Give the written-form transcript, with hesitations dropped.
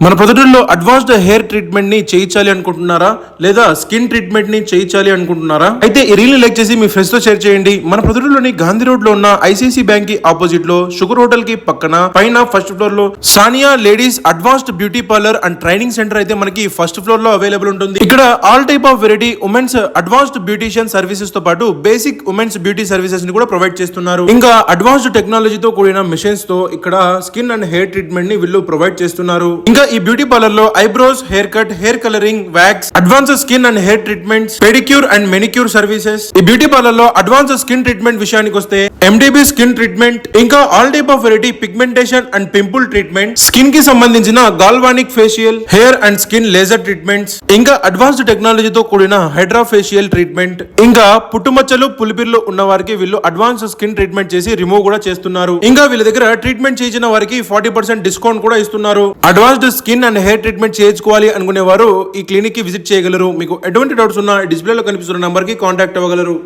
మన ప్రొద్దుటూరులో advanced hair treatment ని చేయించాలి అనుకుంటున్నారా లేదా స్కిన్ ట్రీట్మెంట్ ని చేయించాలి అనుకుంటున్నారా? అయితే ఈ రీల్ ని లైక్ చేసి మీ ఫ్రెండ్స్ తో షేర్ చేయండి. మన ప్రొద్దుటూరులోని గాంధీ రోడ్ లో ఉన్న ఐసిఐసి బ్యాంక్ కి ఆపోజిట్ లో షుగర్ హోటల్ కి పక్కన పైన ఫస్ట్ ఫ్లోర్ లో Sania ladies advanced beauty parlour and training centre అయితే మనకి ఫస్ట్ ఫ్లోర్ లో అవైలబుల్ ఉంటుంది. ఇక్కడ all type of variety women's advanced beautician services తో పాటు బేసిక్ ఉమెన్స్ బ్యూటీ సర్వీసెస్ ని కూడా ప్రొవైడ్ చేస్తున్నారు. ఇంకా అడ్వాన్స్డ్ టెక్నాలజీతో కూడిన మిషన్స్ తో ఇక్కడ స్కిన్ అండ్ హెయిర్ ట్రీట్మెంట్ ని వీళ్ళు ప్రొవైడ్ చేస్తున్నారు. ఇంకా ఈ బ్యూటీ పార్లర్ లో eyebrows, hair cut, hair colouring, wax, advance skin and hair treatments, pedicure and manicure services. ఈ బ్యూటీ పార్లర్ లో అడ్వాన్స్ స్కిన్ ట్రీట్మెంట్ విషయానికి వస్తే ఎండిబి స్కిన్ ట్రీట్మెంట్, ఇంకా all type of variety pigmentation and pimple treatment, skin కి సంబంధించిన galvanic facial, hair and skin laser treatments, ఇంకా advanced టెక్నాలజీతో కూడిన హైడ్రా ఫేషియల్ ట్రీట్మెంట్, ఇంకా పుట్టుమచ్చలు, పులిపిర్లు ఉన్న వారికి వీళ్ళు అడ్వాన్స్ స్కిన్ ట్రీట్మెంట్ చేసి రిమూవ్ కూడా చేస్తున్నారు. ఇంకా వీళ్ళ దగ్గర ట్రీట్మెంట్ చేసిన వారికి 40% డిస్కౌంట్ కూడా ఇస్తున్నారు. Advanced skin and hair treatment చేయించుకోవాలి అనుకునే వారు ఈ క్లినిక్ కి విజిట్ చేయగలరు. మీకు ఎటువంటి డౌట్స్ ఉన్నా డిస్ప్లేలో కనిపిస్తున్న నంబర్ కి కాంటాక్ట్ అవ్వగలరు.